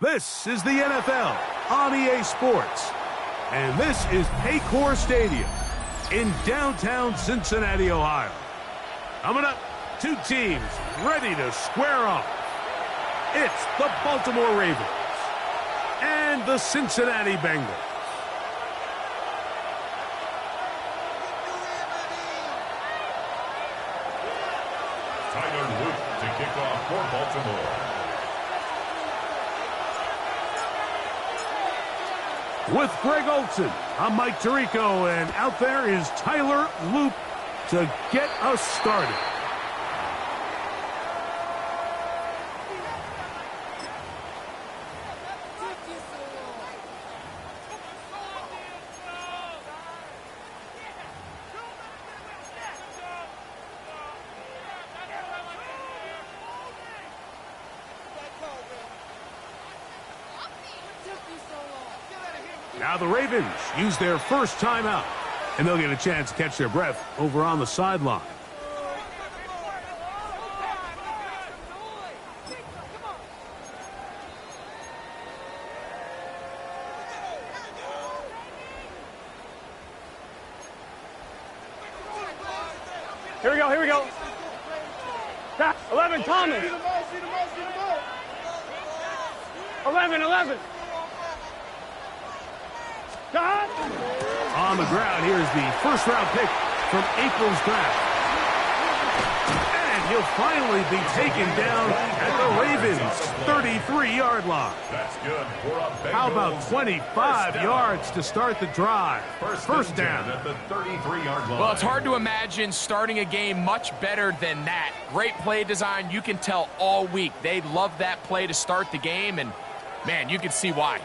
This is the NFL on EA Sports, and this is Paycor Stadium in downtown Cincinnati, Ohio. Coming up, two teams ready to square off. It's the Baltimore Ravens and the Cincinnati Bengals. Tyler Luke to kick off for Baltimore. With Greg Olson, I'm Mike Tirico, and out there is Tyler Loop to get us started. Now the Ravens use their first timeout, and they'll get a chance to catch their breath over on the sideline. Here we go, here we go. 11, Thomas. 11. On the ground, here's the first-round pick from April's draft. And he'll finally be taken down at the Ravens' 33-yard line. That's good for a Bengals. How about 25 yards to start the drive? First down at the 33-yard line. Well, it's hard to imagine starting a game much better than that. Great play design. You can tell all week they love that play to start the game, and, man, you can see why.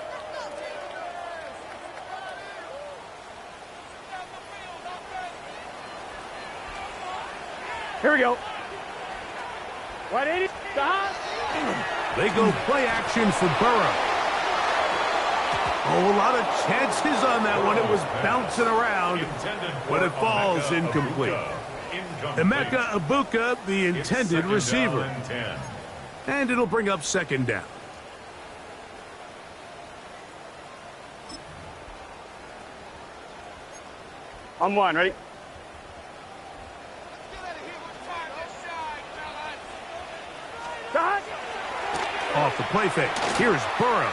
Here we go. 180. They go play action for Burrow. Oh, a lot of chances on that one. It was bouncing around, but it falls incomplete. Emeka Ibuka, the intended receiver. And it'll bring up second down. On one, ready? Off the play fake. Here's Burrow.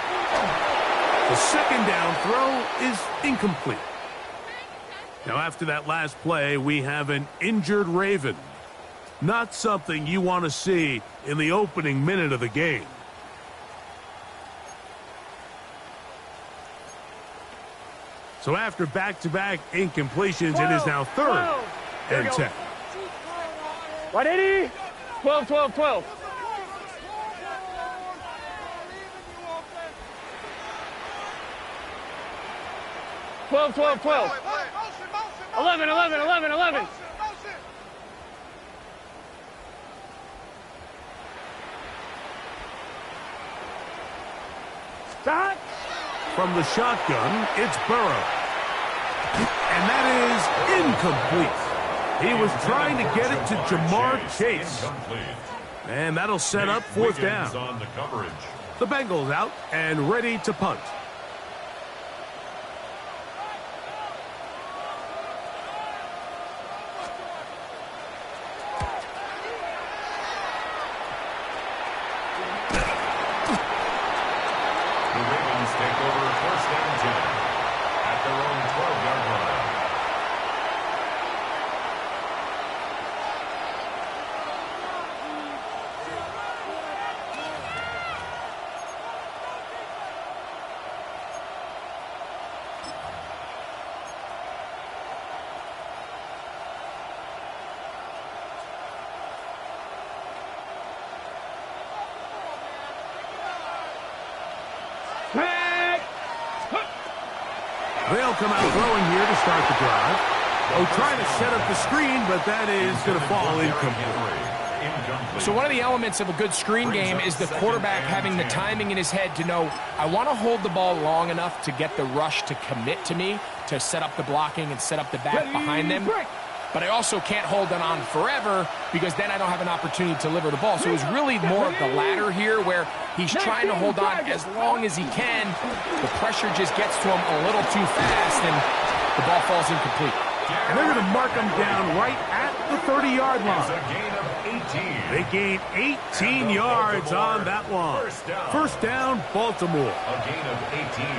The second down throw is incomplete. Now, after that last play, we have an injured Raven. Not something you want to see in the opening minute of the game. So after back-to-back incompletions, it is now 3rd and 10. 180. 12. 12. 11. Stop. From the shotgun, it's Burrow. And that is incomplete. He was trying to get it to Jamar Chase. And that'll set up 4th down. On the coverage. The Bengals out and ready to punt. They'll come out throwing here to start the drive. Oh, trying to set up the screen, but that is going to fall incomplete. So one of the elements of a good screen game is the quarterback having the timing in his head to know, I want to hold the ball long enough to get the rush to commit to me, to set up the blocking and set up the back behind them. But I also can't hold it on forever because then I don't have an opportunity to deliver the ball. So it was really more of the latter here where he's trying to hold on as long as he can. The pressure just gets to him a little too fast and the ball falls incomplete. And they're going to mark him down right at the 30-yard line. They gain 18 yards on that one. First down, Baltimore.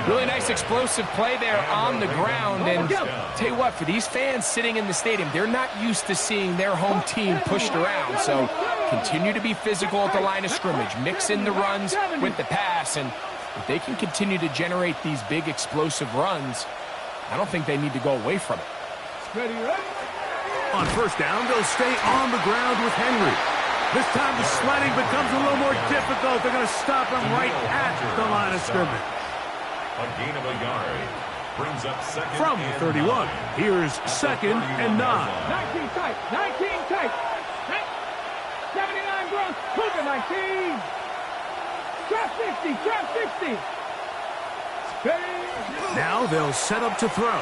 Really nice explosive play there on the ground. And tell you what, for these fans sitting in the stadium, they're not used to seeing their home team pushed around. So continue to be physical at the line of scrimmage. Mix in the runs with the pass. And if they can continue to generate these big explosive runs, I don't think they need to go away from it. On first down, they'll stay on the ground with Henry. This time the sledding becomes a little more difficult. They're going to stop him right at the line of scrimmage. A gain of a yard. Brings up second From and 31, 9. here's second and 9. 19 tight, 19 tight. 79 gross, Cougar 19. Trap 50, trap 60. Now they'll set up to throw.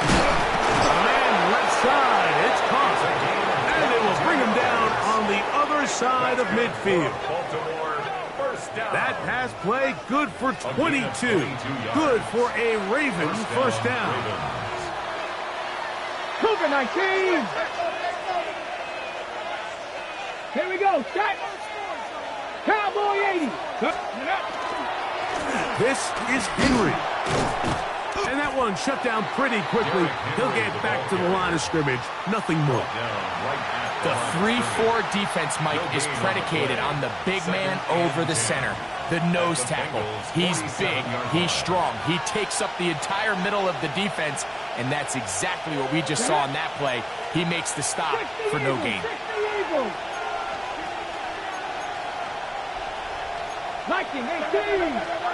Man left side, it's caught. And they will bring him down on the other side of midfield. That pass play good for 22. Good for a Ravens first down. Cougar 19. Here we go, set. Cowboy 80. This is Henry. And that one shut down pretty quickly. He'll get back to the line of scrimmage. Nothing more. The 3-4 defense, Mike, is predicated on the big man over the center. The nose tackle. He's big. He's strong. He takes up the entire middle of the defense, and that's exactly what we just saw in that play. He makes the stop for no gain. 19-18.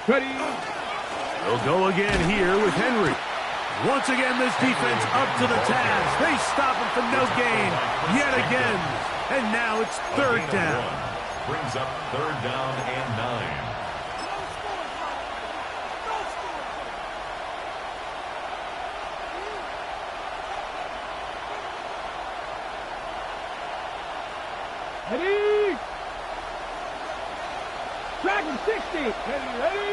Ready. They'll go again here with Henry. Once again, this defense up to the task. They stop him for no gain yet again. And now it's third down. Brings up third down and 9. Ready. Dragon 60. Ready.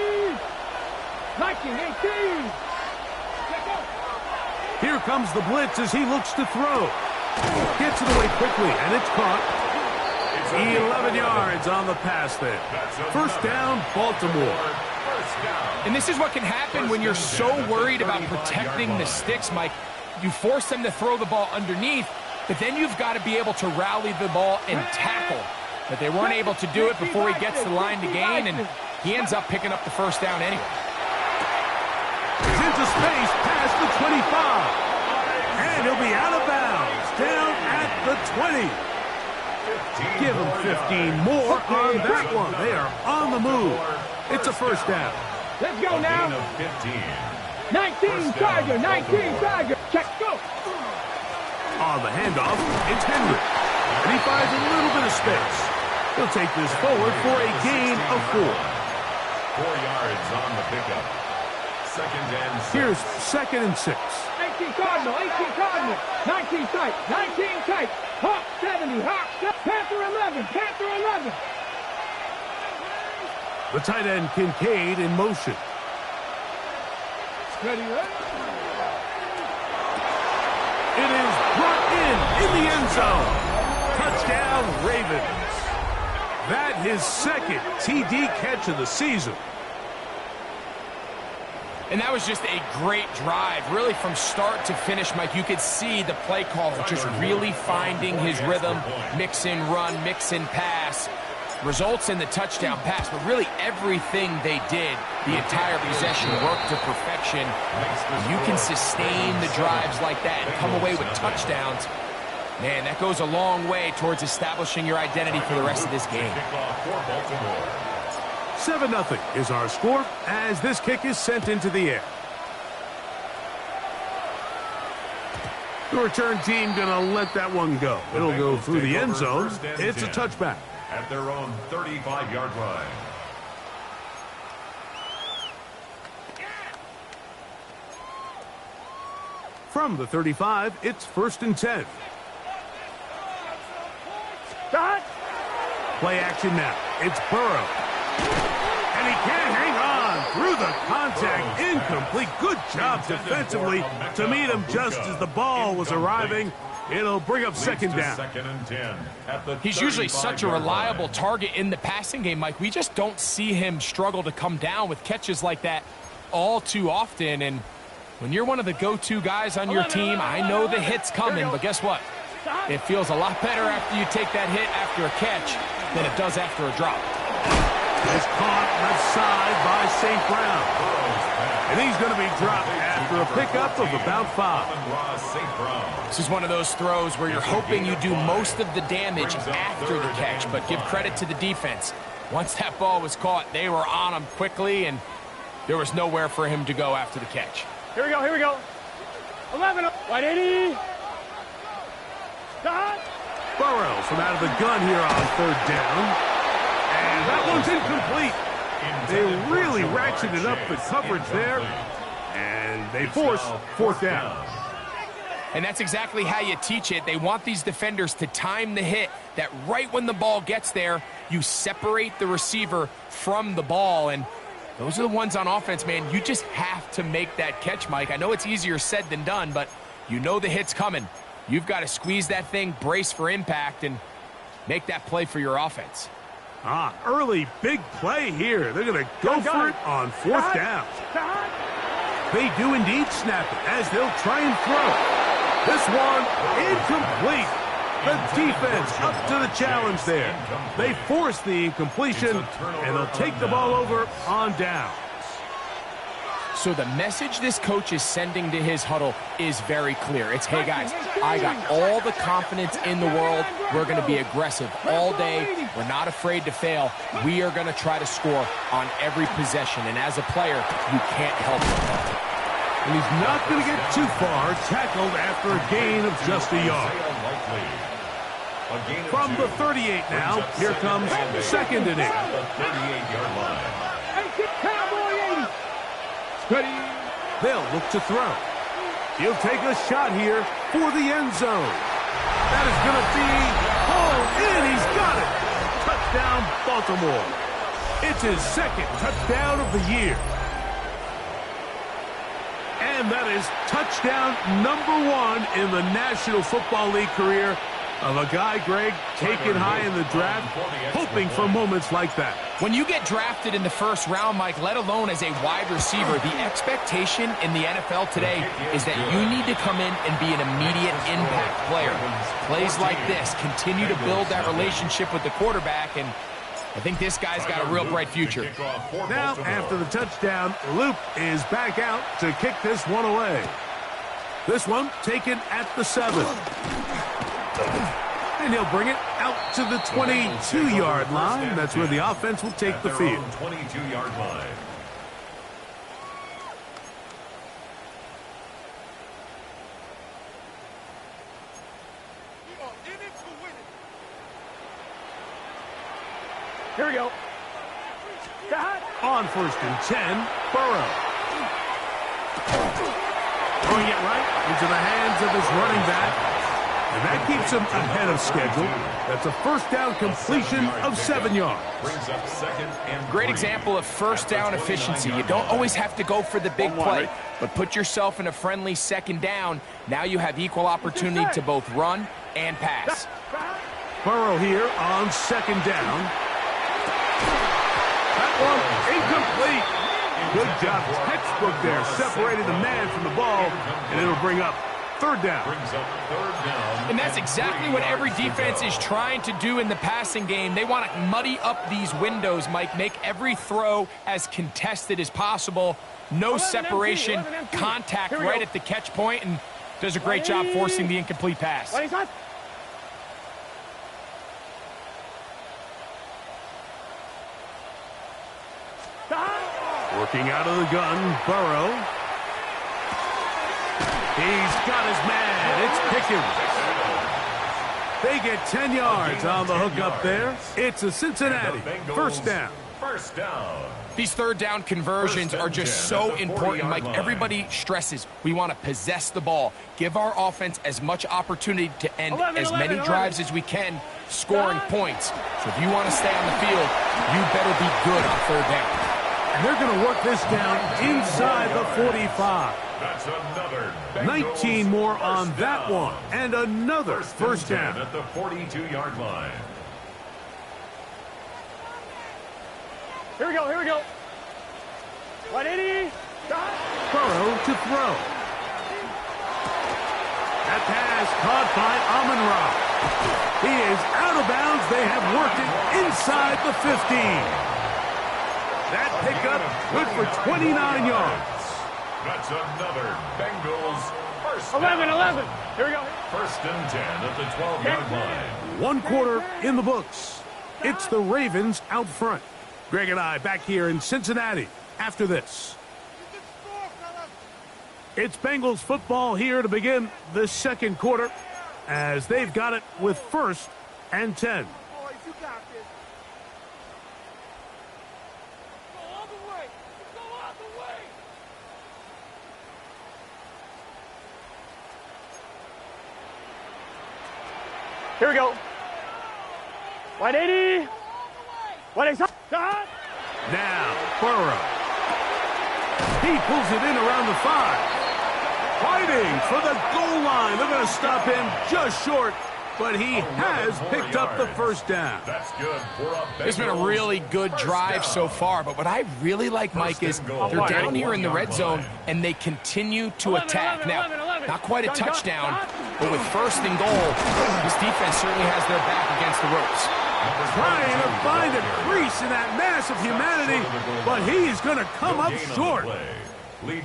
19-18. Here comes the blitz as he looks to throw. Gets it away quickly, and it's caught. 11 yards on the pass there. First down, Baltimore. And this is what can happen when you're so worried about protecting the sticks, Mike. You force them to throw the ball underneath, but then you've got to be able to rally the ball and tackle. But they weren't able to do it before he gets the line to gain, and he ends up picking up the first down anyway. He's into space past the 25. And he'll be out of bounds, down at the 20. Give him 15 more on that one. They are on the move. It's a first down. Let's go now. 19 Tiger, 19 Tiger. Check, go. On the handoff, it's Henry. And he finds a little bit of space. He'll take this forward for a gain of 4. 4 yards on the pickup. Second and 6. Here's second and 6. 18 Cardinal, 18 Cardinal. 19 tight, 19 tight. Hawk 70, Hawk 70. Panther 11, Panther 11. The tight end Kincaid in motion. Ready, ready. It is brought in the end zone. Touchdown, Ravens. That his second TD catch of the season. And that was just a great drive, really from start to finish, Mike. You could see the play caller just really finding his rhythm, mix in run, mix in pass. results in the touchdown pass, but really everything they did, the entire possession worked to perfection. You can sustain the drives like that and come away with touchdowns. Man, that goes a long way towards establishing your identity for the rest of this game. 7-0 is our score as this kick is sent into the air. The return team gonna let that one go. It'll go through the end zone. It's a touchback. At their own 35-yard line. From the 35, it's 1st and 10. Start. Play action now. It's Burrow. And he can't hang on through the contact. Incomplete. Good job defensively to meet him just as the ball was arriving. It'll bring up second down. Second and 10 at the He's usually such a reliable target in the passing game, Mike. We just don't see him struggle to come down with catches like that all too often. And when you're one of the go-to guys on your team, I know the hit's coming, but guess what? It feels a lot better after you take that hit after a catch than it does after a drop. It's caught left side by St. Brown. And he's going to be dropped after a pickup of about 5. This is one of those throws where you're hoping you do most of the damage after the catch, but give credit to the defense. Once that ball was caught, they were on him quickly, and there was nowhere for him to go after the catch. Here we go, here we go. 11, 180. Start. Burrow from out of the gun here on 3rd down. And that one's incomplete. They really ratcheted up the coverage there, and they force 4th down. And that's exactly how you teach it. They want these defenders to time the hit, that right when the ball gets there, you separate the receiver from the ball. And those are the ones on offense, man. You just have to make that catch, Mike. I know it's easier said than done, but you know the hit's coming. You've got to squeeze that thing, brace for impact, and make that play for your offense. Early big play here. They're going to go for it on 4th down. They do indeed snap it as they'll try and throw. This one incomplete. The defense up to the challenge there. They force the incompletion, and they'll take the ball over on down. So the message this coach is sending to his huddle is very clear. It's, hey guys, I got all the confidence in the world. We're going to be aggressive all day. We're not afraid to fail. We are going to try to score on every possession. And as a player, you can't help it. And he's not going to get too far, tackled after a gain of just a yard. From the 38 now, here comes 2nd and 8. 38-yard line. They'll look to throw. He'll take a shot here for the end zone. That is going to be hauled in. He's got it. Touchdown, Baltimore. It's his 2nd touchdown of the year. And that is touchdown number 1 in the National Football League career of a guy, Greg, taken high in the draft, hoping for moments like that. When you get drafted in the 1st round, Mike, let alone as a wide receiver, the expectation in the NFL today is that you need to come in and be an immediate impact player. Plays like this continue to build that relationship with the quarterback, and I think this guy's got a real bright future. Now, after the touchdown, Luke is back out to kick this one away. This one taken at the 7. And he'll bring it out to the 22-yard line. That's where the offense will take the field. 22-yard line. Here we go. On 1st and 10, Burrow. Throwing it right into the hands of his running back. And that keeps him ahead of schedule. That's a 1st down completion of 7 yards. Brings up 2nd and Great example of 1st down efficiency. You don't always have to go for the big play, but put yourself in a friendly 2nd down. Now you have equal opportunity to both run and pass. Burrow here on 2nd down. That one incomplete. Good job, textbook there. Separated the man from the ball, and it'll bring up third down. Brings up third down. And that's exactly what every defense is trying to do in the passing game. They want to muddy up these windows, Mike, make every throw as contested as possible. No separation, contact right at the catch point, and does a great job forcing the incomplete pass. Working out of the gun, Burrow. He's got his man. It's Pickens. They get 10 yards on the hook up there. It's a Cincinnati first down. First down. These third down conversions are just so important, Mike. Everybody stresses we want to possess the ball, give our offense as much opportunity to end as many drives as we can, scoring points. So if you want to stay on the field, you better be good on third down. And they're going to work this down inside the 45. That's another 19 more on that one. And another first down. At the 42-yard line. Here we go, here we go. 180. Burrow to throw. That pass caught by Amon-Ra. He is out of bounds. They have worked it inside the 15. That pickup good for 29 yards. That's another Bengals first down. 11. Here we go. First and 10 at the 12-yard line. One quarter in the books. It's the Ravens out front. Greg and I back here in Cincinnati after this. It's Bengals football here to begin the second quarter as they've got it with first and 10. Here we go. 180. 180. Now, Burrow. He pulls it in around the 5. Fighting for the goal line. They're going to stop him just short, but he has picked up the first down. That's good for a It's been a really good drive so far, but what I really like, Mike, is they're down here in the red zone, and they continue to attack. Now, not quite a touchdown, but with first and goal, this defense certainly has their back against the ropes. Trying to find a crease in that mass of humanity, but he's going to come up short.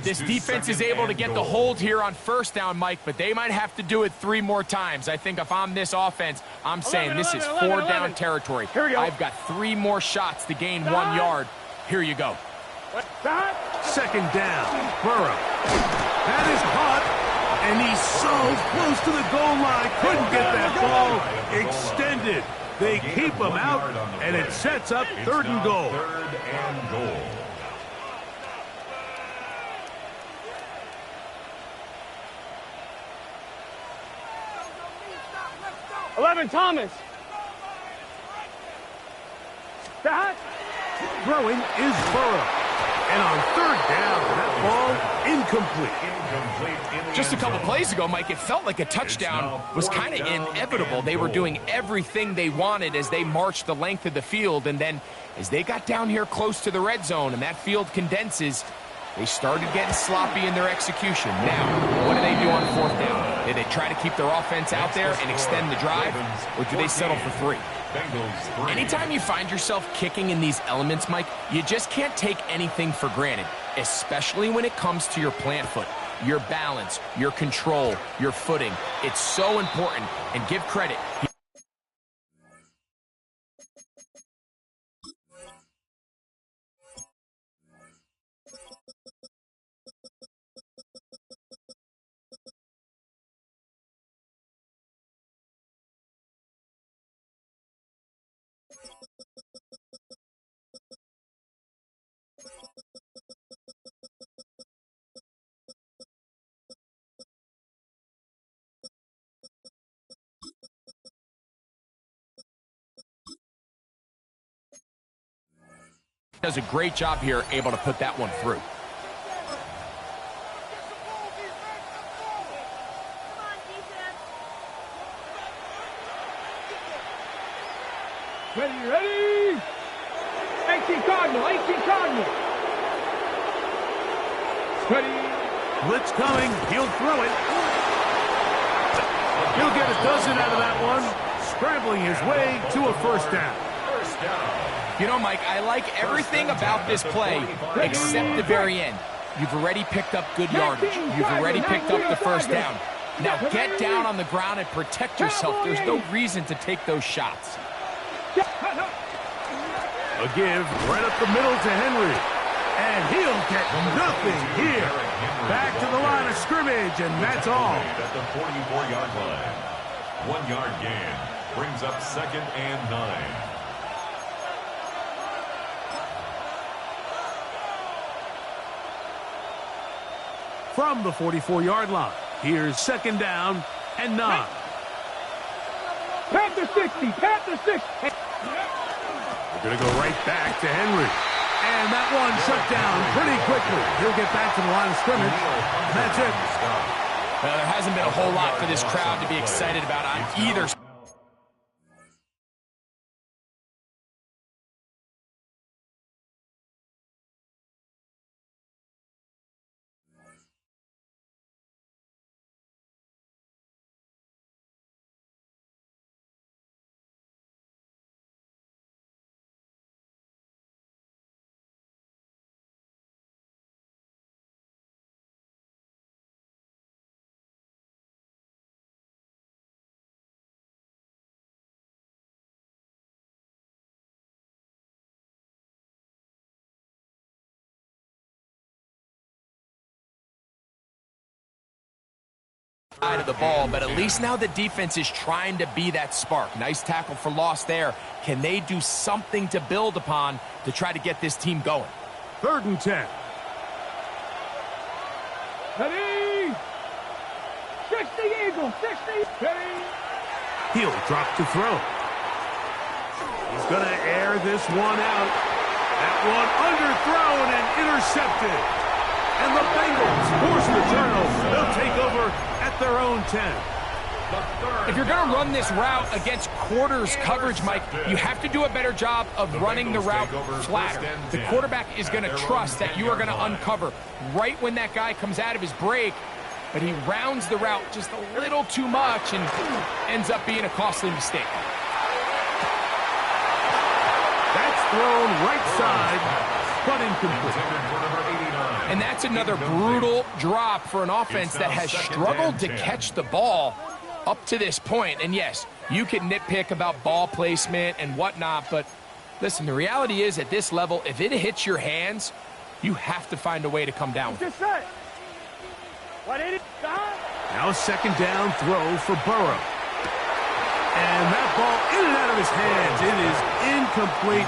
This defense is able to get the hold here on first down, Mike, but they might have to do it 3 more times. I think if I'm this offense, I'm saying this is 4 down territory. I've got 3 more shots to gain 1 yard. Here you go. Second down, Burrow. That is caught, and he's so close to the goal line. Couldn't get that ball extended. They keep him out, and it sets up third and goal. Third and goal. Thomas. Throwing is Burrow. And on third down, that ball incomplete. Just a couple plays ago, Mike, it felt like a touchdown was kind of inevitable. They were doing everything they wanted as they marched the length of the field, and then as they got down here close to the red zone and that field condenses, they started getting sloppy in their execution. Now, what do they do on fourth down? Do they try to keep their offense out there and extend the drive, or do they settle for 3? Anytime you find yourself kicking in these elements, Mike, you just can't take anything for granted, especially when it comes to your plant foot, your balance, your control, your footing. It's so important, and give credit. Does a great job here, able to put that one through. Ready? 18 Cardinal. Ready? Blitz coming. He'll throw it. He'll get a dozen out of that one, scrambling his way to a first down. First down. You know, Mike, I like everything about this play except the very end. You've already picked up good yardage. You've already picked up the first down. Now get down on the ground and protect yourself. There's no reason to take those shots. A give right up the middle to Henry. And he'll get nothing here. Back to the line of scrimmage, and that's all. At the 44-yard line. 1 yard gain brings up 2nd and 9. From the 44-yard line, here's 2nd down and 9. Panther 60, Panther 60. We're going to go right back to Henry. And that one shut down pretty quickly. He'll get back to the line of scrimmage. And that's it. Well, there hasn't been a whole lot for this crowd to be excited about on either side. Side of the ball, but at least now the defense is trying to be that spark. Nice tackle for loss there. Can they do something to build upon to try to get this team going? 3rd and 10. Ready? 60 Eagles, 60. Ready? He'll drop to throw. He's going to air this one out. That one underthrown and intercepted. And the Bengals force the turnover. They'll take over at their own 10. If you're going to run this route against quarters coverage, Mike, you have to do a better job of running the route flatter. The quarterback is going to trust that you are going to uncover right when that guy comes out of his break, but he rounds the route just a little too much and ends up being a costly mistake. That's thrown right side, but incomplete. And that's another brutal drop for an offense that has struggled to catch the ball up to this point. And yes, you can nitpick about ball placement and whatnot, but listen, the reality is at this level, if it hits your hands, you have to find a way to come down with it. Now 2nd down throw for Burrow. And that ball in and out of his hands. It is incomplete.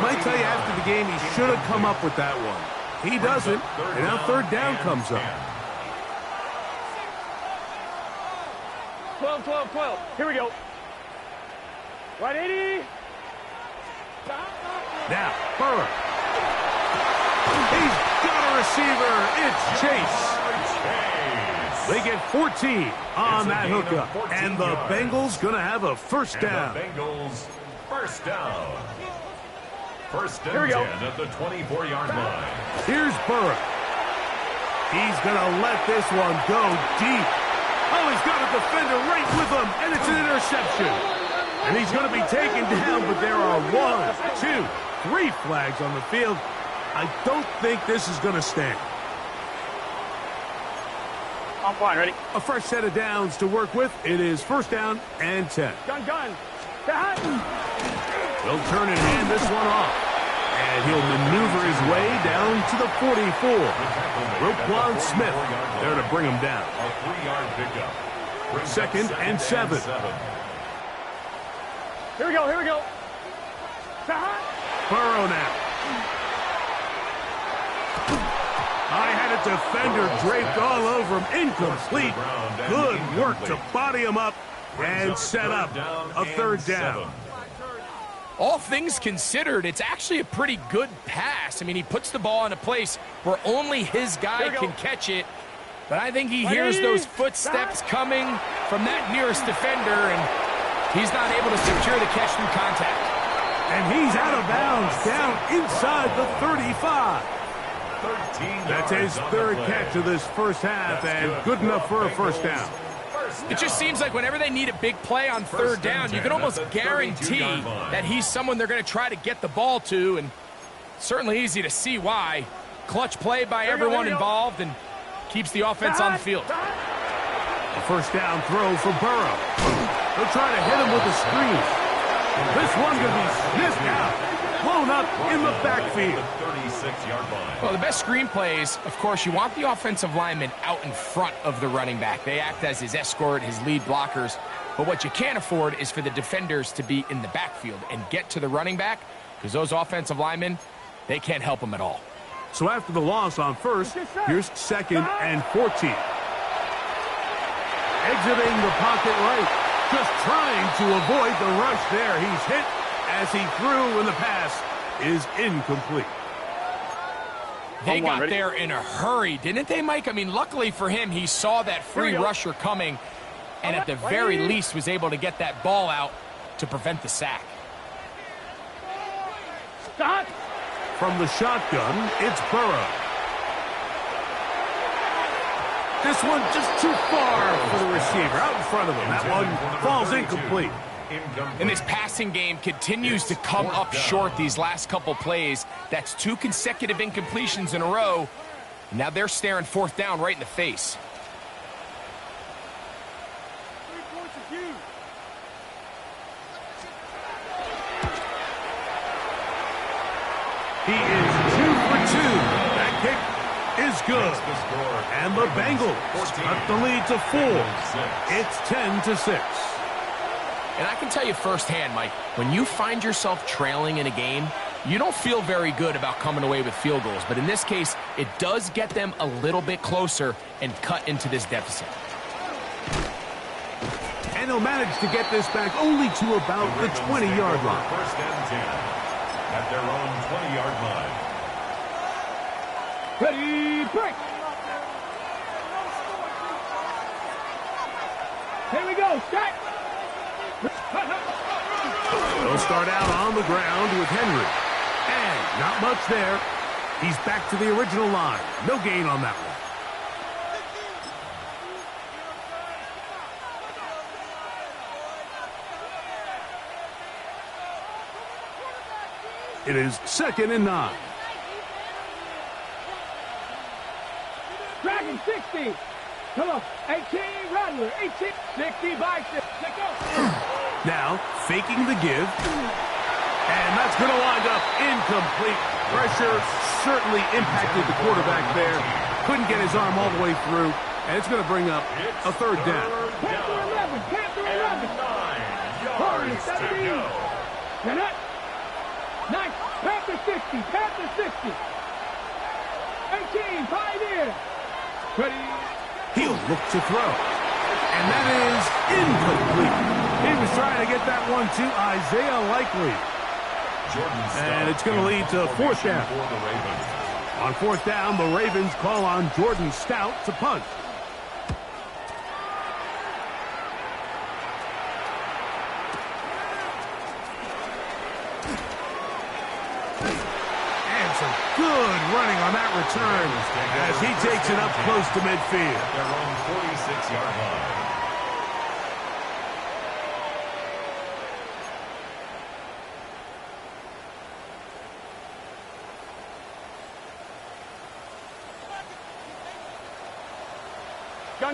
Might tell you after the game he should have come up with that one. He doesn't, and now 3rd down comes up. 12, 12, 12. Here we go. 180. Now, Burrow. He's got a receiver. It's Chase. They get 14 on that hookup. And the Bengals going to have a first down. Bengals first down. First and 10 at the 24-yard line. Here's Burrow. He's going to let this one go deep. Oh, he's got a defender right with him, and it's an interception. And he's going to be taken down, but there are 1, 2, 3 flags on the field. I don't think this is going to stand. I'm fine, ready? A fresh set of downs to work with. It is 1st down and 10. Gun. They'll turn and hand this one off. And he'll maneuver his way down to the 44. Roquan Smith there to bring him down. A 3-yard pickup. 2nd and 7. Here we go. Burrow now. I had a defender draped all over him. Incomplete. Good work to body him up and set up a 3rd down. All things considered, it's actually a pretty good pass. I mean, he puts the ball in a place where only his guy can catch it. But I think he hears those footsteps coming from that nearest defender, and he's not able to secure the catch through contact. And he's out of bounds down inside the 35. That's his 3rd catch of this first half, and good enough for a first down. It just seems like whenever they need a big play on third down, you can almost guarantee that he's someone they're going to try to get the ball to, and certainly easy to see why. Clutch play by everyone involved and keeps the offense on the field. A first down throw for Burrow. They'll try to hit him with a screen. This one's going to be sniffed out. Blown up in the backfield. 36-yard line. Well, the best screen plays, of course, you want the offensive linemen out in front of the running back. They act as his escort, his lead blockers. But what you can't afford is for the defenders to be in the backfield and get to the running back, because those offensive linemen, they can't help him at all. So after the loss on first, here's 2nd and 14. Exiting the pocket right. Just trying to avoid the rush there. He's hit as he threw, and the pass is incomplete. They got there in a hurry, didn't they, Mike? I mean, luckily for him, he saw that free rusher coming, and at the very least was able to get that ball out to prevent the sack. Stop. From the shotgun, it's Burrow. This one just too far for the receiver, out in front of him. That one falls incomplete. And this passing game continues to come up short these last couple plays. That's 2 consecutive incompletions in a row. And now they're staring fourth down right in the face. He is 2 for 2. That kick is good. And the Bengals cut the lead to 4. It's 10-6. And I can tell you firsthand, Mike, when you find yourself trailing in a game, you don't feel very good about coming away with field goals. But in this case, it does get them a little bit closer and cut into this deficit. And he'll manage to get this back only to about the 20-yard line. First and 10 at their own 20-yard line. Ready, break. Here we go, start. They'll start out on the ground with Henry. And not much there. He's back to the original line. No gain on that one. It is 2nd and 9. Dragon 60. Come on, 18, Rattler, 18, 60 by 6. Let's go. Now, faking the give. And that's going to wind up incomplete. Pressure certainly impacted the quarterback there. Couldn't get his arm all the way through. And it's going to bring up a third down. Panther 11, Panther 11. 9 yards to go. And that. Nice. Panther 60, Panther 60. 18, 5 in. Ready. He'll look to throw. And that is incomplete. He was trying to get that one to Isaiah Likely. And it's going to lead to 4th down. On 4th down, the Ravens call on Jordan Stout to punt. And some good running on that return as he takes it up close to midfield. Their own 46-yard line.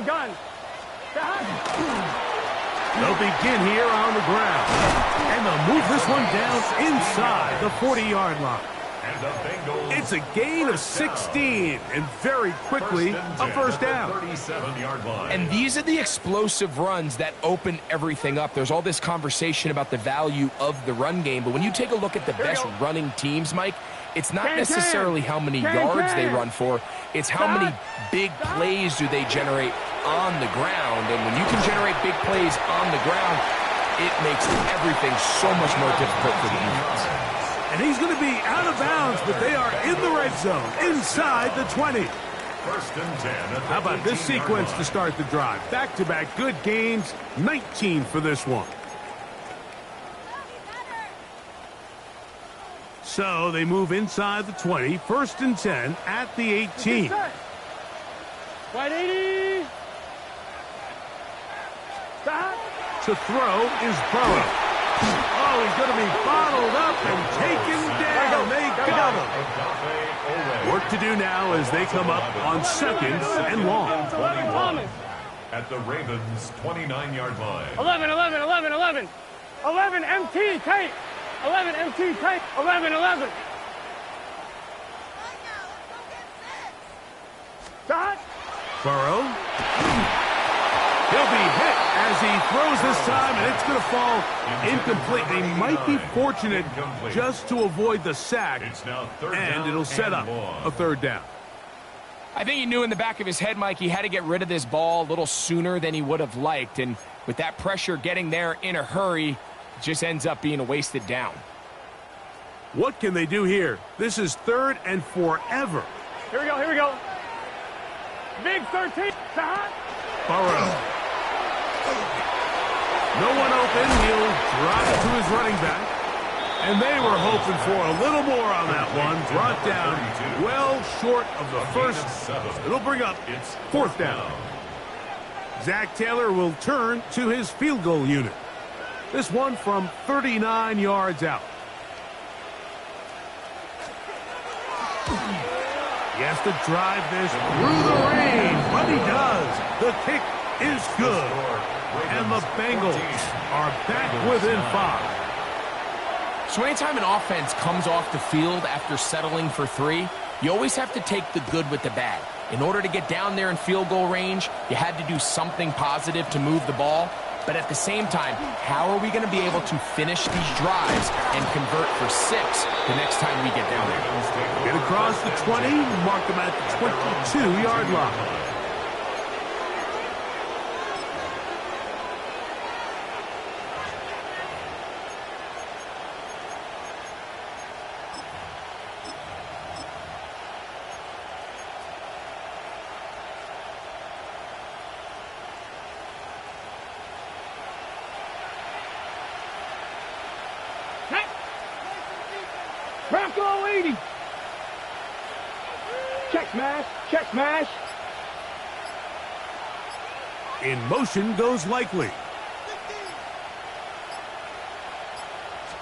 Gun. They'll begin here on the ground. And they'll move this one down inside the 40-yard line. And the Bengals. It's a gain of 16, and very quickly a first down. 37-yard line. And these are the explosive runs that open everything up. There's all this conversation about the value of the run game, but when you take a look at the best running teams, Mike, it's not necessarily how many yards they run for, it's how many big plays do they generate on the ground. And when you can generate big plays on the ground, it makes everything so much more difficult for the defense. And he's going to be out of bounds, but they are in the red zone, inside the 20. First and 10. How about this sequence to start the drive? Back-to-back good gains, 19 for this one. So they move inside the 20, 1st and 10 at the 18. White 80. To throw is Burrow. Oh, he's going to be bottled up and taken down. They got him. Work to do now as they come up on 2nd and long. At the Ravens' 29-yard line. 11, 11, 11, 11. 11 MT tape. 11 MT tape. 11, 11. Start. Burrow. He'll be hit as he throws this time, and it's going to fall incomplete. They might be fortunate just to avoid the sack, and it'll set up a 3rd down. I think he knew in the back of his head, Mike, he had to get rid of this ball a little sooner than he would have liked. And with that pressure getting there in a hurry, it just ends up being a wasted down. What can they do here? This is 3rd and forever. Here we go, here we go. Big 13. Start. Burrow. No one open. He'll drop it to his running back. And they were hoping for a little more on that one. Brought down well short of the first. It'll bring up 4th down. Zach Taylor will turn to his field goal unit. This one from 39 yards out. He has to drive this through the rain, but he does. The kick is good. And the Bengals are back within 5. So anytime an offense comes off the field after settling for 3, you always have to take the good with the bad. In order to get down there in field goal range, you had to do something positive to move the ball. But at the same time, how are we going to be able to finish these drives and convert for 6 the next time we get down there? Get across the 20, mark them at the 22-yard line. Bronco 80. Check smash, check smash. In motion goes Likely.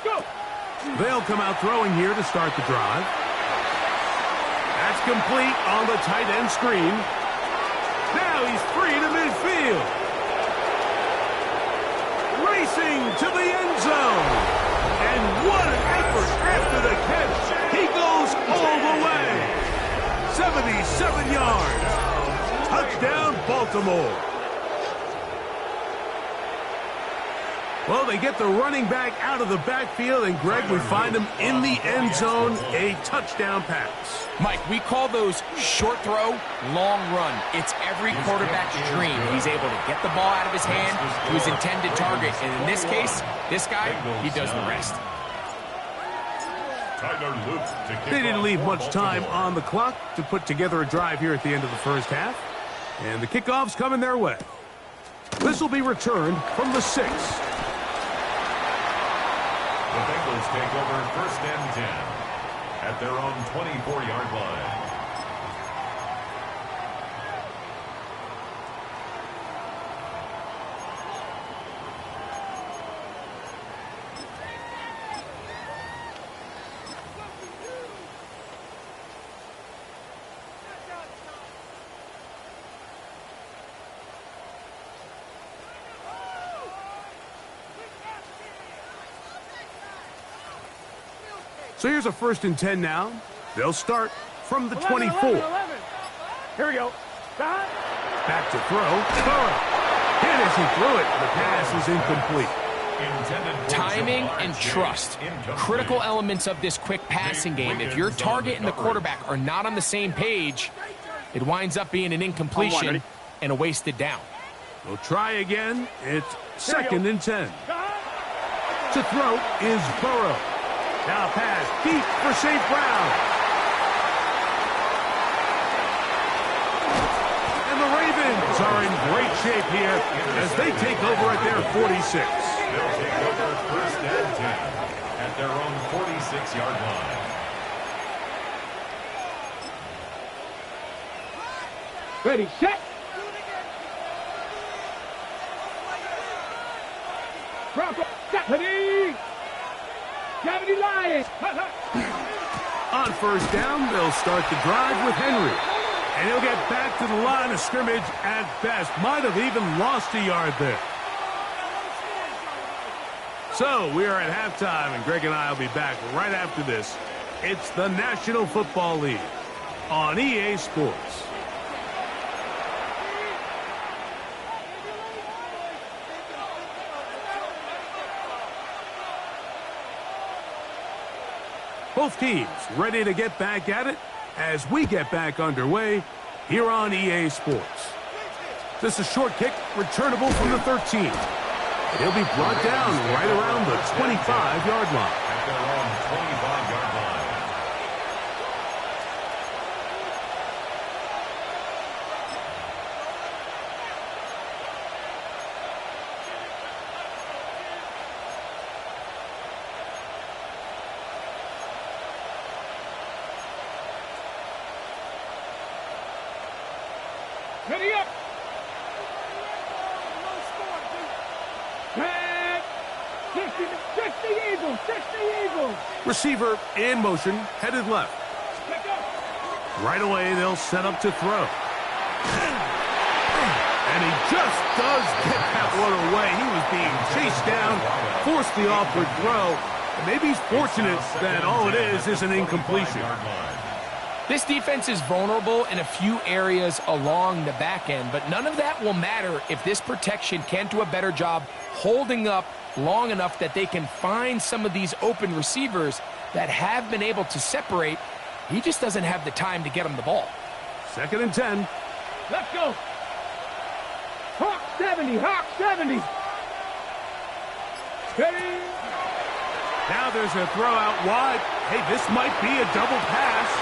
Go. They'll come out throwing here to start the drive. That's complete on the tight end screen. Now he's free to midfield. Racing to the end zone. And what an effort after the catch. He goes all the way. 77 yards. Touchdown, Baltimore. Well, they get the running back out of the backfield, and Greg, we find him in the end zone, a touchdown pass. Mike, we call those short throw, long run. It's every quarterback's dream. He's able to get the ball out of his hand to his intended target. And in this case, this guy, he does the rest. They didn't leave much time on the clock to put together a drive here at the end of the first half. And the kickoff's coming their way. This will be returned from the 6. The Bengals take over 1st and 10 at their own 24-yard line. So here's a 1st and 10 now. They'll start from the 24. 11. Here we go. Stop. Back to throw. Hit as he threw it. The pass is incomplete. Timing and trust. Critical elements of this quick passing game. If your target and the quarterback are not on the same page, it winds up being an incompletion and a wasted down. They'll try again. It's 2nd and 10. To throw is Burrow. Now pass deep for St. Brown. And the Ravens are in great shape here as they take over at their 46. They'll take over 1st and 10 at their own 46-yard line. Ready, set. Ready? 70 Lions. On first down, they'll start the drive with Henry. And he'll get back to the line of scrimmage at best. Might have even lost a yard there. So we are at halftime, and Greg and I will be back right after this. It's the National Football League on EA Sports. Both teams ready to get back at it as we get back underway here on EA Sports. This is a short kick, returnable from the 13. He'll be brought down right around the 25-yard line. At their own 25-yard line. Ready up. Back. 60 Eagles. 60 Eagles. Receiver in motion, headed left. Pick up. Right away, they'll set up to throw. And he just does get that one away. He was being chased down, forced the awkward throw. And maybe he's fortunate that all it is an incompletion. This defense is vulnerable in a few areas along the back end, but none of that will matter if this protection can't do a better job holding up long enough that they can find some of these open receivers that have been able to separate. He just doesn't have the time to get them the ball. 2nd and 10. Let's go. Hawk 70. Hawk 70. Ready. Now there's a throw out wide. Hey, this might be a double pass.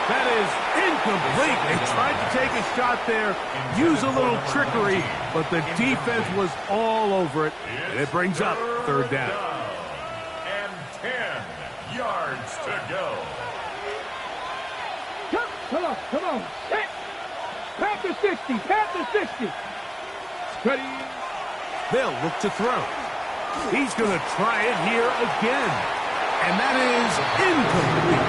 That is incomplete. They tried to take a shot there, use a little trickery, but the defense was all over it, and it brings up 3rd down. And 10 yards to go. Come on. Hit. Panther 60. Panther 60. Ready. They'll look to throw. He's going to try it here again, and that is incomplete.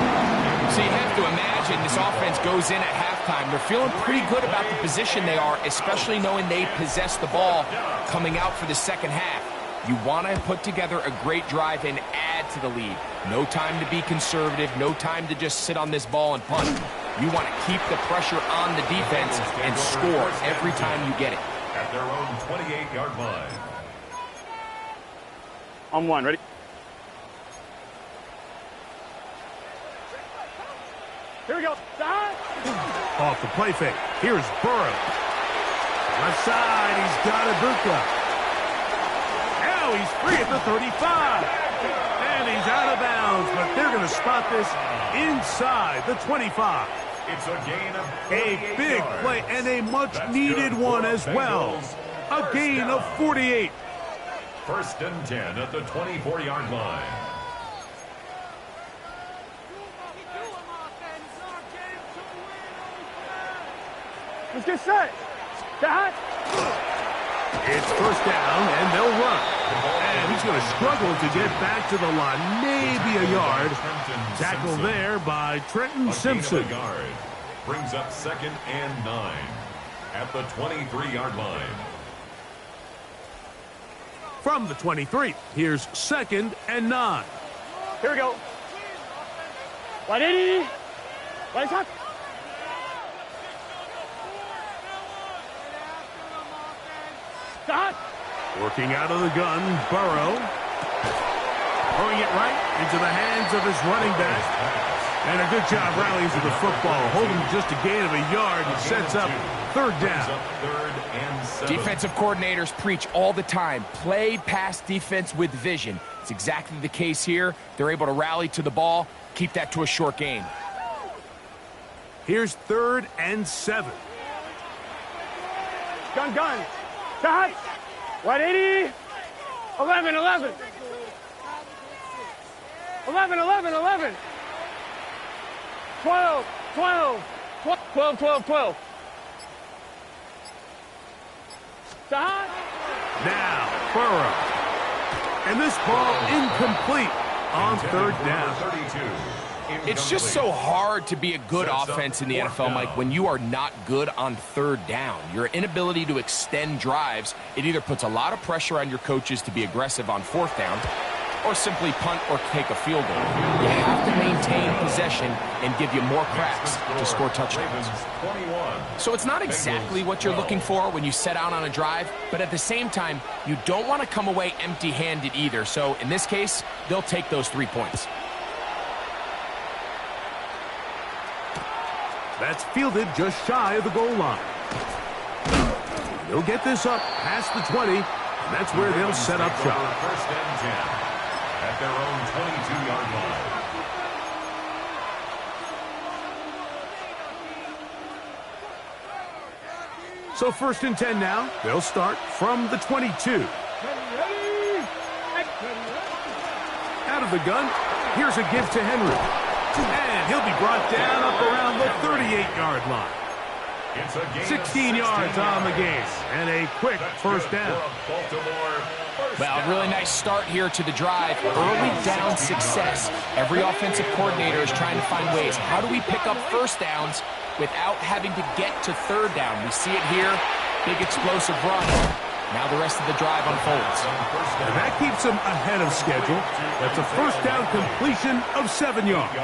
So you have to imagine this offense goes in at halftime. They're feeling pretty good about the position they are, especially knowing they possess the ball coming out for the second half. You want to put together a great drive and add to the lead. No time to be conservative, no time to just sit on this ball and punt. You want to keep the pressure on the defense and score every time you get it. At their own 28-yard line. On one, ready? Here we go. Off the play fake. Here's Burrow. Left side, he's got Ibuka. Now he's free at the 35. And he's out of bounds, but they're going to spot this inside the 25. It's a gain of A big yards. play and a much-needed one as well. A gain of 48. 1st and 10 at the 24-yard line. Let's get set. Dad. It's 1st down, and they'll run. And he's going to struggle to get back to the line. Maybe a yard. Tackle there by Trenton Simpson. A yard. Brings up 2nd and 9 at the 23-yard line. From the 23, here's 2nd and 9. Here we go. 180. Right top. Stop. Working out of the gun, Burrow. Throwing it right into the hands of his running back. And a good job rallying to the football. Holding just a gain of a yard and sets up 3rd down. 3rd and 7. Defensive coordinators preach all the time, play pass defense with vision. It's exactly the case here. They're able to rally to the ball, keep that to a short gain. Here's 3rd and 7. Gun. Dad. 180. 11. 11. 12. 12. Dad. Now, Burrow. And this ball incomplete on third down. It's just so hard to be a good offense in the NFL, Mike, when you are not good on third down. Your inability to extend drives, it either puts a lot of pressure on your coaches to be aggressive on fourth down or simply punt or take a field goal. You have to maintain possession and give you more cracks to score touchdowns. So it's not exactly what you're looking for when you set out on a drive, but at the same time, you don't want to come away empty-handed either. So in this case, they'll take those 3 points. That's fielded just shy of the goal line. They'll get this up past the 20, and that's where they'll set up shop. First and 10 at their own 22-yard line. So first and 10 now. They'll start from the 22. Out of the gun, here's a give to Henry. And he'll be brought down up around the 38-yard line. 16 yards on the game, and a quick first down. Well, a really nice start here to the drive. Early down success. Every offensive coordinator is trying to find ways. How do we pick up first downs without having to get to third down? We see it here. Big explosive run. Now the rest of the drive unfolds. And that keeps them ahead of schedule. That's a first down completion of 7 yards.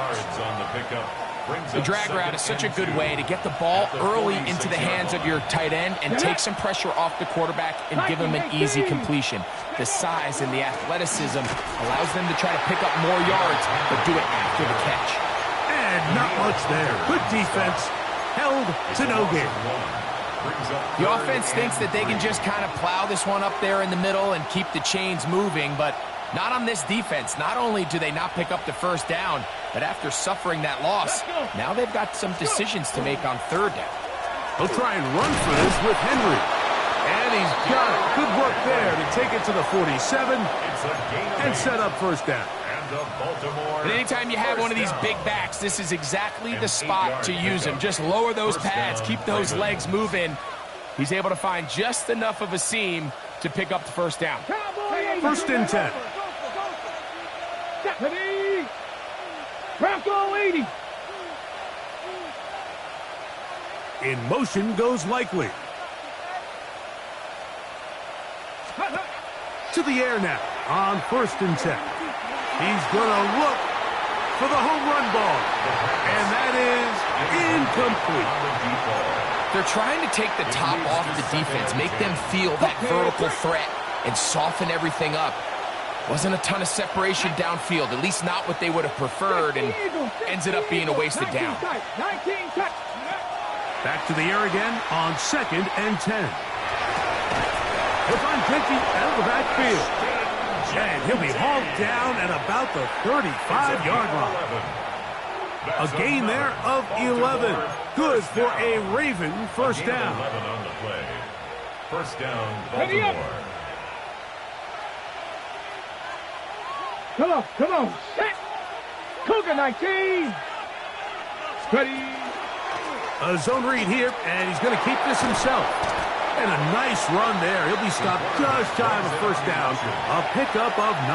The drag route is such a good way to get the ball early into the hands of your tight end and take some pressure off the quarterback and give him an easy completion. The size and the athleticism allows them to try to pick up more yards, but do it after the catch. And not much there. Good defense. Held to no gain. The offense thinks that they can just kind of plow this one up there in the middle and keep the chains moving, but not on this defense. Not only do they not pick up the first down, but after suffering that loss, now they've got some decisions to make on third down. He'll try and run for this with Henry. And he's got it. Good work there to take it to the 47 and set up first down. And anytime you have one of these big backs, this is exactly the spot to use him. Just lower those pads, keep those legs moving. He's able to find just enough of a seam to pick up the first down. First and 10. Bronco 80. In motion goes Likely. To the air now on first and 10. He's going to look for the home run ball. And that is incomplete. They're trying to take the top off the defense, make them feel that vertical threat, and soften everything up. Wasn't a ton of separation downfield, at least not what they would have preferred, and ends it up being a wasted down. Back to the air again on second and 10. He'll find Jenky out of the backfield. And he'll be hauled down at about the 35-yard line. A gain there of 11. Good for a Raven first down. 11 on the play. First down, Baltimore. Come on. Set. Cougar 19. Ready. A zone read here, and he's going to keep this himself. And a nice run there. He'll be stopped just shy of a first down. A pickup of 9.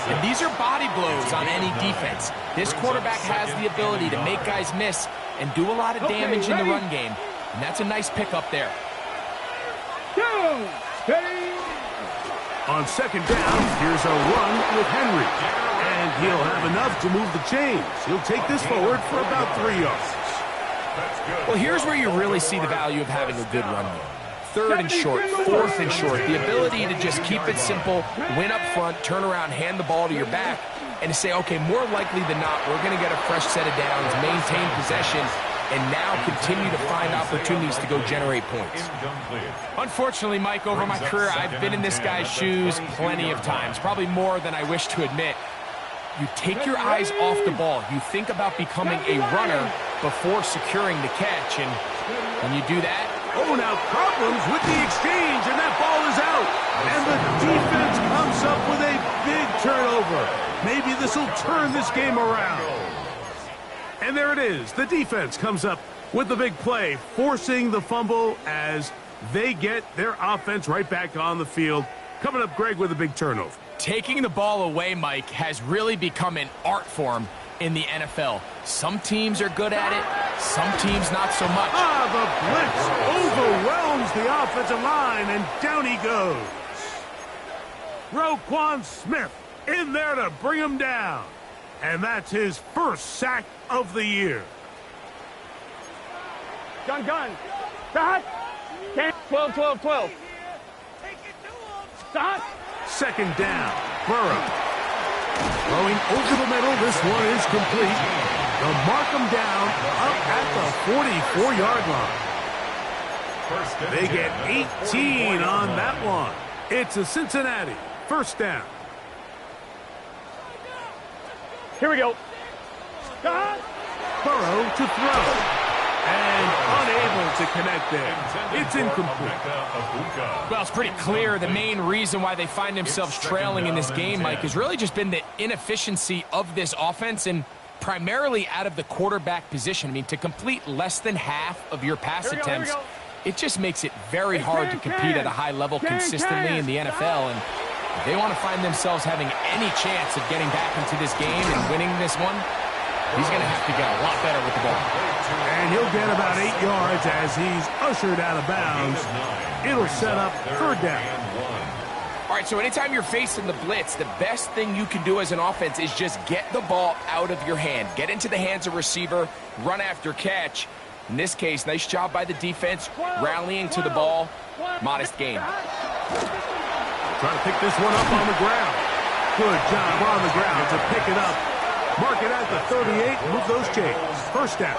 And these are body blows on any defense. This quarterback has the ability to make guys miss and do a lot of damage in the run game. And that's a nice pickup there. On second down, here's a run with Henry. And he'll have enough to move the chains. He'll take this forward for about 3 yards. Well, here's where you really see the value of having a good run game. Third and short, fourth and short. The ability to just keep it simple, win up front, turn around, hand the ball to your back, and to say, okay, more likely than not, we're going to get a fresh set of downs, maintain possession, and now continue to find opportunities to go generate points. Unfortunately, Mike, over my career, I've been in this guy's shoes plenty of times, probably more than I wish to admit. You take your eyes off the ball. You think about becoming a runner before securing the catch, and when you do that... Oh, now problems with the exchange, and that ball is out. And the defense comes up with a big turnover. Maybe this will turn this game around. And there it is. The defense comes up with the big play, forcing the fumble as they get their offense right back on the field Coming up, Greg, with a big turnover. Taking the ball away, Mike, has really become an art form in the NFL. Some teams are good at it, some teams not so much. The blitz overwhelms the offensive line, and down he goes. Roquan Smith in there to bring him down. And that's his first sack of the year. Gun. Start. 12, 12, 12. Start. Second down. Burrow. Throwing over the middle. This one is complete. They'll mark him down up at the 44-yard line. They get 18 on that one. It's a Cincinnati first down. Here we go. Start. Burrow to throw. And unable to connect there. It's incomplete. Well, it's pretty clear the main reason why they find themselves trailing in this game, Mike, has really just been the inefficiency of this offense and primarily out of the quarterback position. I mean, to complete less than half of your pass attempts, it just makes it very hard to compete at a high level consistently in the NFL. And if they want to find themselves having any chance of getting back into this game and winning this one, he's going to have to get a lot better with the ball. And he'll get about 8 yards as he's ushered out of bounds. It'll set up third down. All right, so anytime you're facing the blitz, the best thing you can do as an offense is just get the ball out of your hand. Get into the hands of receiver, run after catch. In this case, nice job by the defense, rallying to the ball. Modest gain. Trying to pick this one up on the ground. Good job on the ground to pick it up. Mark it at the 38, move those chains. First down.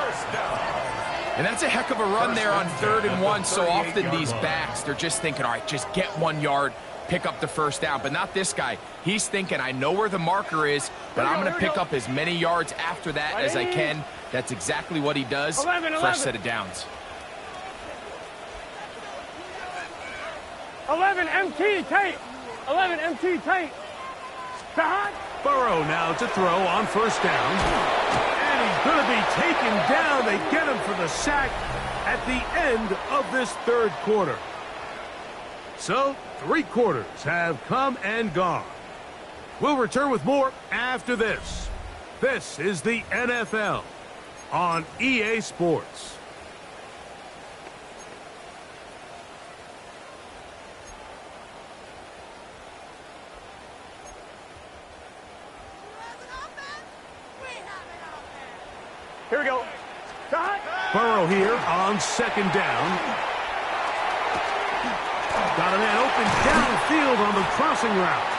And that's a heck of a run there on 3rd and 1. So often these backs, they're just thinking, all right, just get 1 yard, pick up the first down. But not this guy. He's thinking, I know where the marker is, but I'm going to pick up as many yards after that as I can. That's exactly what he does. Fresh set of downs. 11 MT tape. 11 MT tape. Start. Burrow now to throw on first down. And he's going to be taken down. They get him for the sack at the end of this third quarter. So, 3 quarters have come and gone. We'll return with more after this. This is the NFL on EA Sports. Here we go. Start. Burrow here on second down. Got a man open downfield on the crossing route.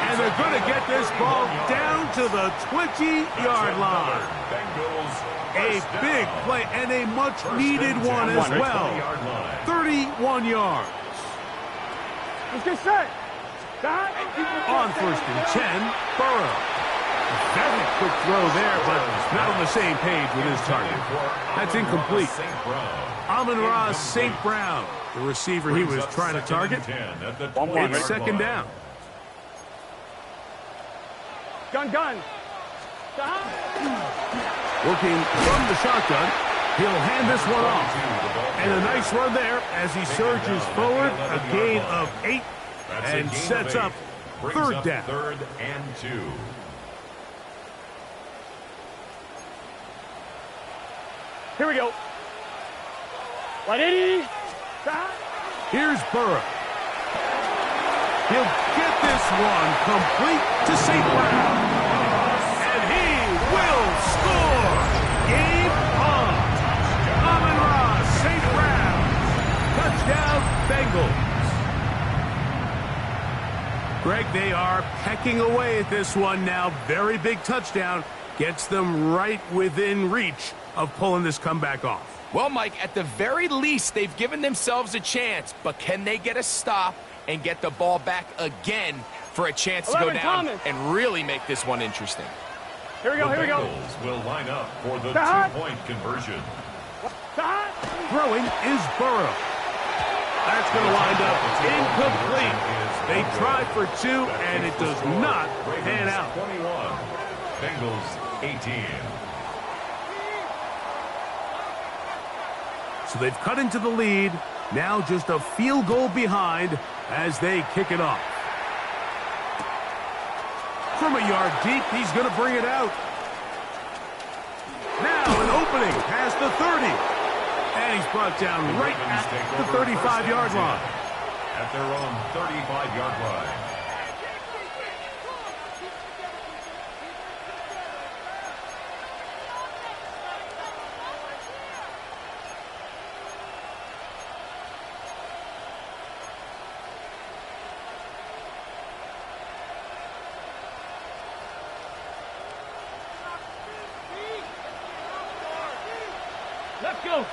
And they're going to get this ball down to the 20-yard line. A big play and a much-needed one as well. 31 yards. Let's get set. Start. On first and 10, Burrow. Very quick throw there, but not on the same page with his target. That's incomplete. Amon-Ra St. Brown, the receiver he was trying to target. It's second down. Gun. Stop. Working from the shotgun, he'll hand this one off. And a nice run there as he surges forward, a gain of 8, and sets up third down. 3rd and 2. Here we go. 180. Stop. Here's Burrow. He'll get this one complete to St. Brown. And he will score. Game on. Amon-Ra St. Brown. Touchdown, Bengals. Greg, they are pecking away at this one now. Very big touchdown. Gets them right within reach of pulling this comeback off. Well, Mike, at the very least, they've given themselves a chance, but can they get a stop and get the ball back again for a chance to go down and really make this one interesting? Here we go. The Bengals will line up for the two-point conversion. Throwing is Burrow. That's going to wind up incomplete. They tried for 2, and it does not pan out. 21. Bengals 18. So they've cut into the lead. Now just a field goal behind as they kick it off. From a yard deep, he's going to bring it out. Now an opening past the 30. And he's brought down right at the 35-yard line. At their own 35-yard line. Let's go.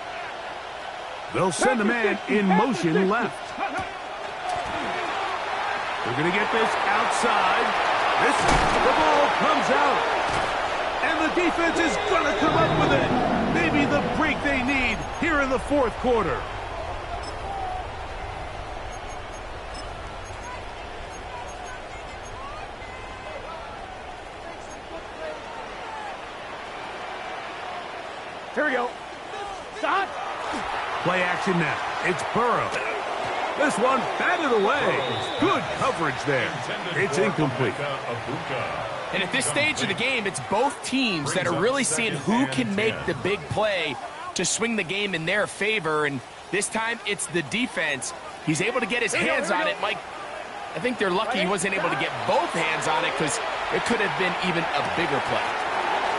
They'll send a man in motion left. They're going to get this outside. The ball comes out. And the defense is going to come up with it. Maybe the break they need here in the fourth quarter. Here we go. Stop. Play action now. It's Burrow. This one batted away. Good coverage there. It's incomplete. And at this stage of the game, it's both teams that are really seeing who can make the big play to swing the game in their favor. And this time, it's the defense. He's able to get his hands on it. Mike, I think they're lucky he wasn't able to get both hands on it because it could have been even a bigger play.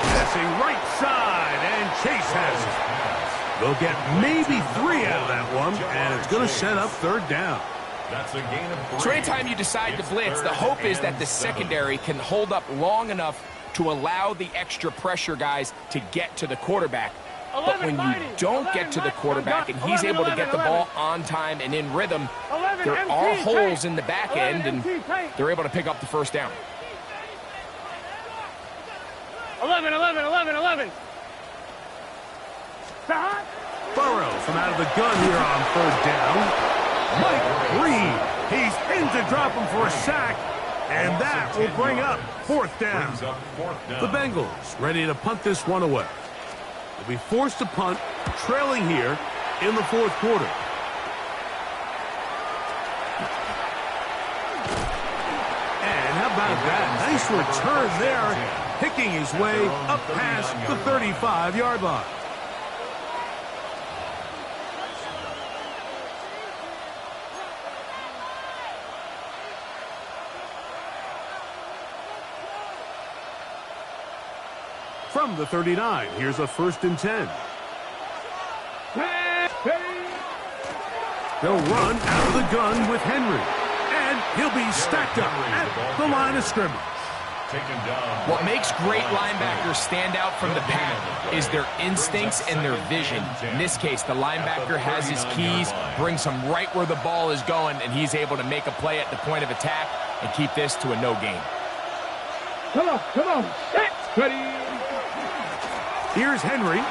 Passing right side, and Chase has it. They'll get maybe 3 out of that one, and it's going to set up third down. That's a gain of 3. So anytime you decide to blitz, the hope is that the secondary can hold up long enough to allow the extra pressure guys to get to the quarterback. But when you don't get to the quarterback and he's able to get the ball on time and in rhythm, there are holes in the back end, and they're able to pick up the first down. 11, 11, 11, 11. Stop. Burrow from out of the gun here on third down. Mike Green. He's in to drop him for a sack, and that will bring up fourth down. The Bengals ready to punt this one away. They'll be forced to punt, trailing here in the fourth quarter. And how about that? Nice return there. Picking his way up past the 35-yard line. From the 39, here's a 1st and 10. They'll run out of the gun with Henry. And he'll be stacked up at the line of scrimmage. What makes great linebackers stand out from the pack is their instincts and their vision. In this case, the linebacker has his keys, brings him right where the ball is going, and he's able to make a play at the point of attack and keep this to a no gain. Come on. Ready. Here's Henry.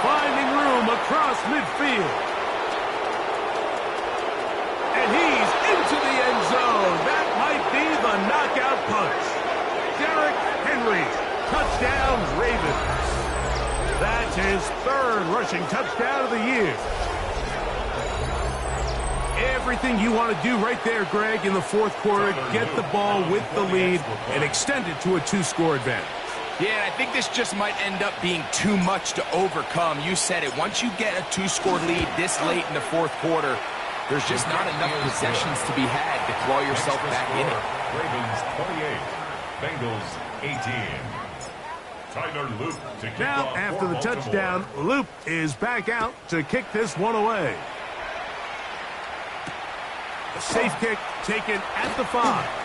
Finding room across midfield. And he's into the end zone. That might be the knockout punch. Derrick Henry. Touchdown, Ravens. That's his 3rd rushing touchdown of the year. Everything you want to do right there, Greg, in the fourth quarter. Get the ball with the lead and extend it to a 2-score advantage. Yeah, I think this just might end up being too much to overcome. You said it. Once you get a 2-score lead this late in the fourth quarter, there's just not enough possessions to be had to claw yourself back in it. Ravens 28, Bengals 18. Tyler Loop to kick now, off after the Baltimore. touchdown, Loop is back out to kick this one away. A safe kick taken at the 5.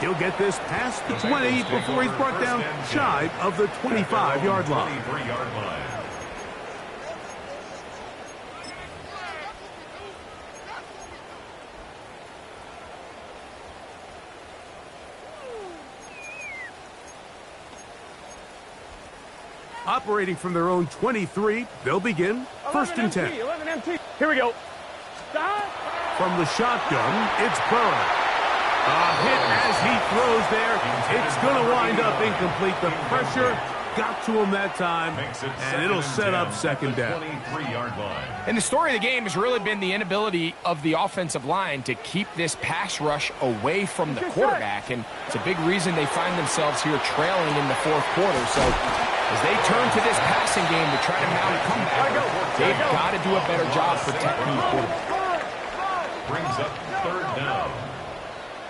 He'll get this past the 20 before he's brought down shy of the 25-yard line. Operating from their own 23, they'll begin 1st and 10. 11 MT. Here we go. Stop. From the shotgun, it's Burrow. A hit as he throws there. It's going to wind up incomplete. The pressure got to him that time, and it'll set up second down. 23-yard line. And the story of the game has really been the inability of the offensive line to keep this pass rush away from the quarterback, and it's a big reason they find themselves here trailing in the fourth quarter. So as they turn to this passing game to try to mount a comeback, they've got to do a better job protecting the quarterback. Brings up third down.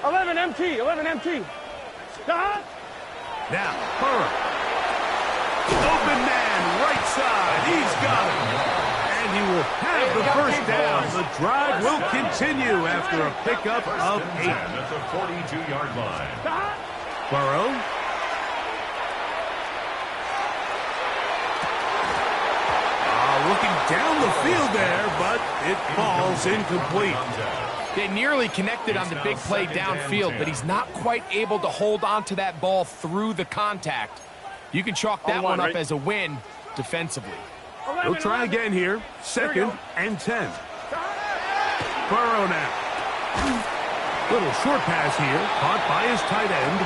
11 MT, 11 MT. Stop. Now, Burrow. Open man, right side. He's got it. And he will have the first down. The drive will continue after a pickup of 8. At the 42-yard line. Burrow. Looking down the field there, but it falls incomplete. They nearly connected on the big play downfield, but he's not quite able to hold on to that ball through the contact. You can chalk that one up as a win defensively. He'll try again here. 2nd and 10. Burrow now. Little short pass here, caught by his tight end.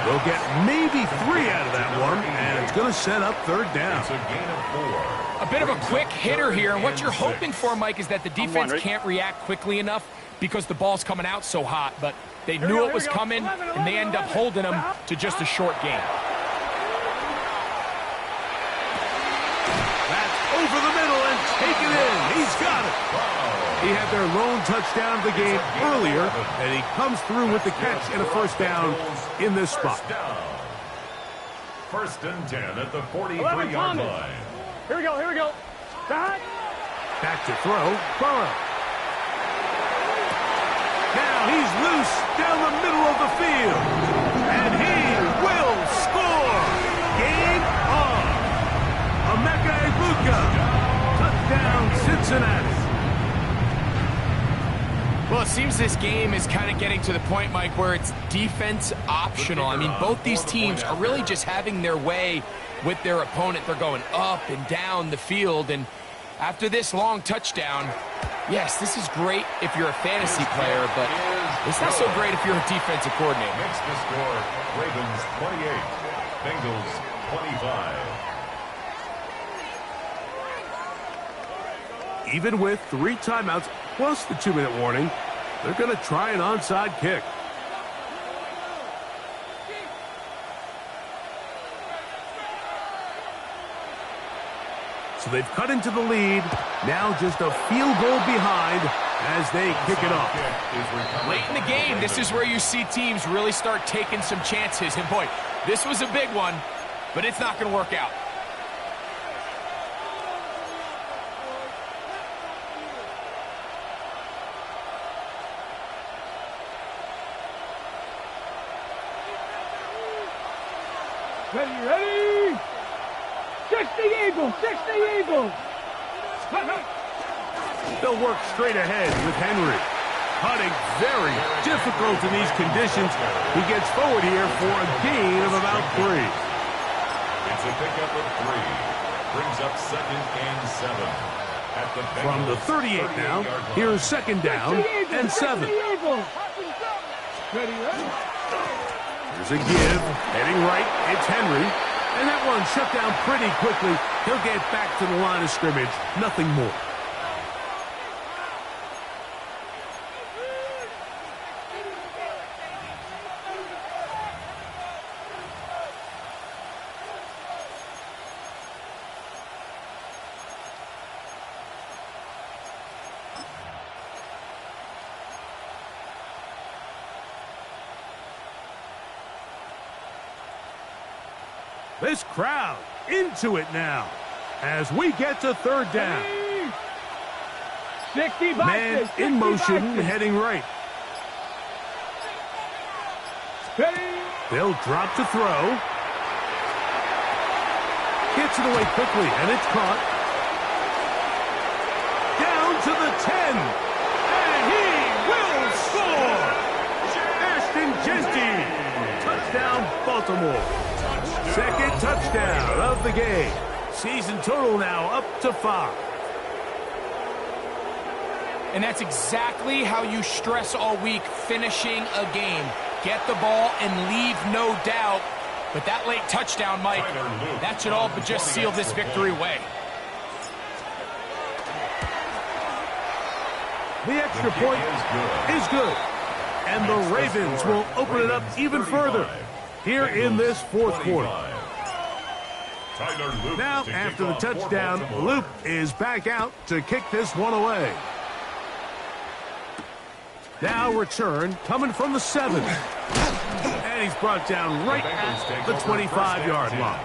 They'll get maybe 3 out of that one, and it's going to set up third down. It's a gain of 4. A bit of a quick hitter here, and what you're hoping for, Mike, is that the defense can't react quickly enough because the ball's coming out so hot, but they knew it was coming, and they end up holding them to just a short game. That's over the middle and taken in. He's got it. He had their lone touchdown of the game earlier, and he comes through with the catch and a first down in this spot. First and 10 at the 43-yard line. Here we go, here we go. Stop. Back to throw, Burrow. Now he's loose down the middle of the field, and he will score. Game on. Emeka Egbuka, touchdown Cincinnati. Well, it seems this game is kind of getting to the point, Mike, where it's defense optional. I mean, both these teams are really just having their way with their opponent. They're going up and down the field, and after this long touchdown, yes, this is great if you're a fantasy player, but it's not so great if you're a defensive coordinator. Makes the score Ravens 28, Bengals 25. Even with 3 timeouts plus the 2-minute warning, they're going to try an onside kick. So they've cut into the lead. Now just a field goal behind as they kick it off. Late in the game, this is where you see teams really start taking some chances. And boy, this was a big one, but it's not going to work out. Ready? 60 Eagles, 60 Eagles. They'll work straight ahead with Henry. Cutting very difficult in these conditions. He gets forward here for a gain of about 3. It's a pickup of 3. Brings up 2nd and 7. At the From the 38 now, here's 2nd down and 7. Ready? There's a give, heading right, it's Henry, and that one shut down pretty quickly. He'll get back to the line of scrimmage, nothing more. This crowd into it now as we get to 3rd down. 60 Man in motion, heading right. They'll drop to throw. Gets it away quickly, and it's caught. Down to the 10. And he will score! Ashton Jeanty. Touchdown, Baltimore. 2nd touchdown of the game. Season total now up to 5. And that's exactly how you stress all week finishing a game. Get the ball and leave no doubt. But that late touchdown, Mike, that should all but just seal this victory away. The extra point is good. And the Ravens will open it up even further here in this fourth quarter. Now, after the touchdown, Luke is back out to kick this one away. Now return coming from the 7. And he's brought down right at the 25-yard line.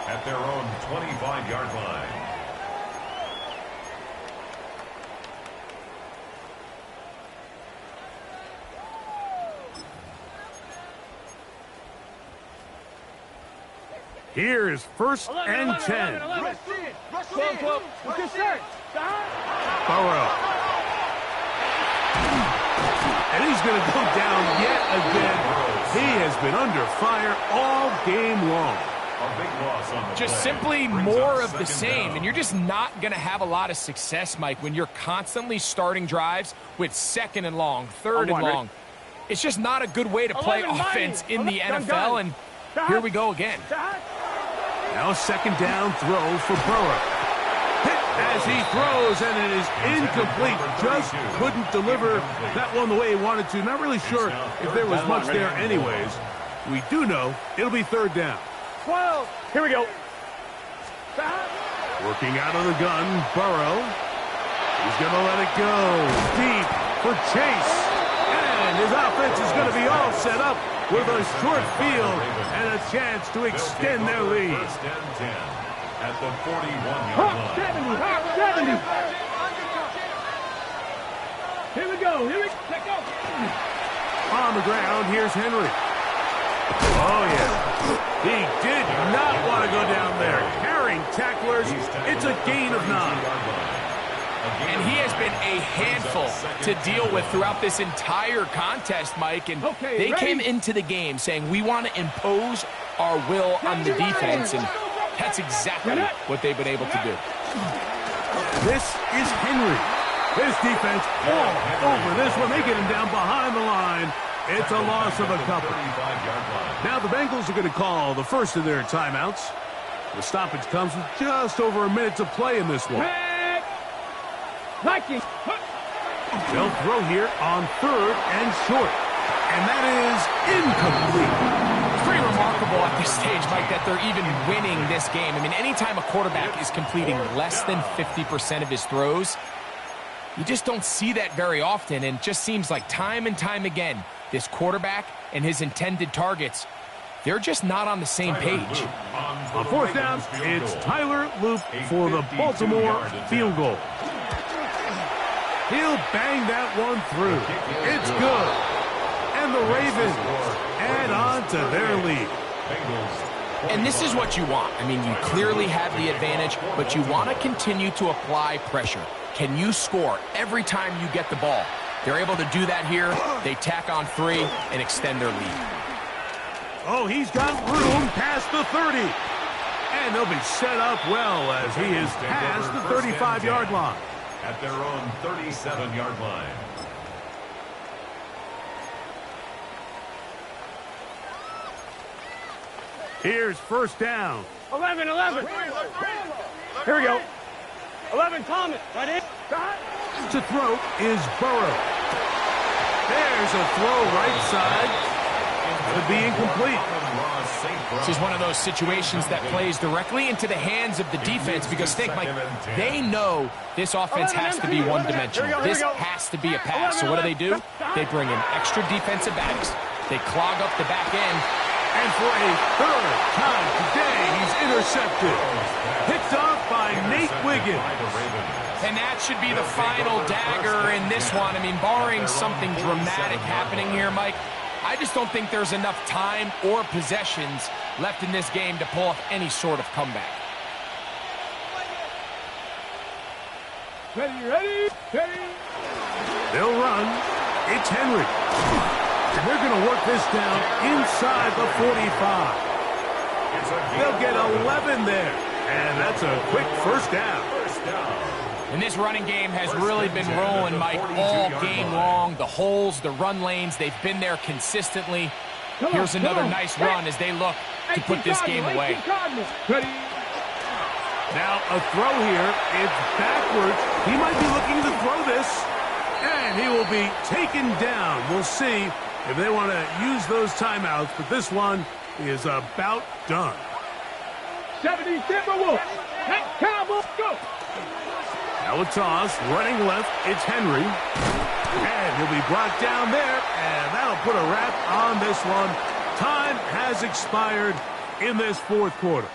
At their own 25-yard line. Here's first and 10. Burrow. And he's going to go down yet again. He has been under fire all game long. Just simply more of the same, and you're just not going to have a lot of success, Mike, when you're constantly starting drives with second and long, third and long. It's just not a good way to play offense in the NFL, and here we go again. Now second down throw for Burrow. Hit as he throws, and it is incomplete. Just couldn't deliver that one the way he wanted to. Not really sure if there was much there anyways. We do know it'll be third down. 12. Here we go. Working out of the gun, Burrow. He's going to let it go. Deep for Chase. And his offense is going to be all set up with a short field and a chance to extend their lead. First and 10 at the 41-yard Hawk line. 70, Hawk 70. Here we go, let's go. On the ground, here's Henry. Oh, yeah. He did not want to go down there. Carrying tacklers, it's a gain of 9. And he has been a handful to deal with throughout this entire contest, Mike. And they came into the game saying, we want to impose our will on the defense. And that's exactly what they've been able to do. This is Henry. This defense all over this one. They get him down behind the line. It's a loss of a couple. Now the Bengals are going to call the first of their timeouts. The stoppage comes with just over a minute to play in this one. They'll throw here on third and short. And that is incomplete. It's pretty remarkable at this stage, Mike, that they're even winning this game. I mean, anytime a quarterback is completing less than 50% of his throws, you just don't see that very often. And it just seems like time and time again, this quarterback and his intended targets, they're just not on the same page. On fourth down, it's Tyler Loop for the Baltimore field goal. He'll bang that one through. It's good. And the Ravens add on to their lead. And this is what you want. I mean, you clearly have the advantage, but you want to continue to apply pressure. Can you score every time you get the ball? They're able to do that here. They tack on 3 and extend their lead. Oh, he's got room past the 30. And they'll be set up well as he is past the 35-yard line. At their own 37-yard line. Here's first down. 11. Here we go. 11, Thomas. Right in. To throw is Burrow. There's a throw right side. Could be incomplete. This is one of those situations that plays directly into the hands of the defense because, think, Mike, they know this offense has to be one-dimensional. This has to be a pass. So what do? They bring in extra defensive backs. They clog up the back end. And for a third time today, he's intercepted. Picked off by Nate Wiggins. And that should be the final dagger in this one. I mean, barring something dramatic happening here, Mike, I just don't think there's enough time or possessions left in this game to pull off any sort of comeback. Ready. They'll run. It's Henry. And they're going to work this down inside the 45. They'll get 11 there. And that's a quick first down. And this running game has really been rolling, Mike, all game long. The holes, the run lanes, they've been there consistently. Here's another nice run as they look to put this game away. Ready. Now a throw here. It's backwards. He might be looking to throw this. And he will be taken down. We'll see if they want to use those timeouts. But this one is about done. 70 Timberwolves. Cowboys, go. Now a toss. Running left. It's Henry. And he'll be brought down there. And that'll put a wrap on this one. Time has expired in this fourth quarter.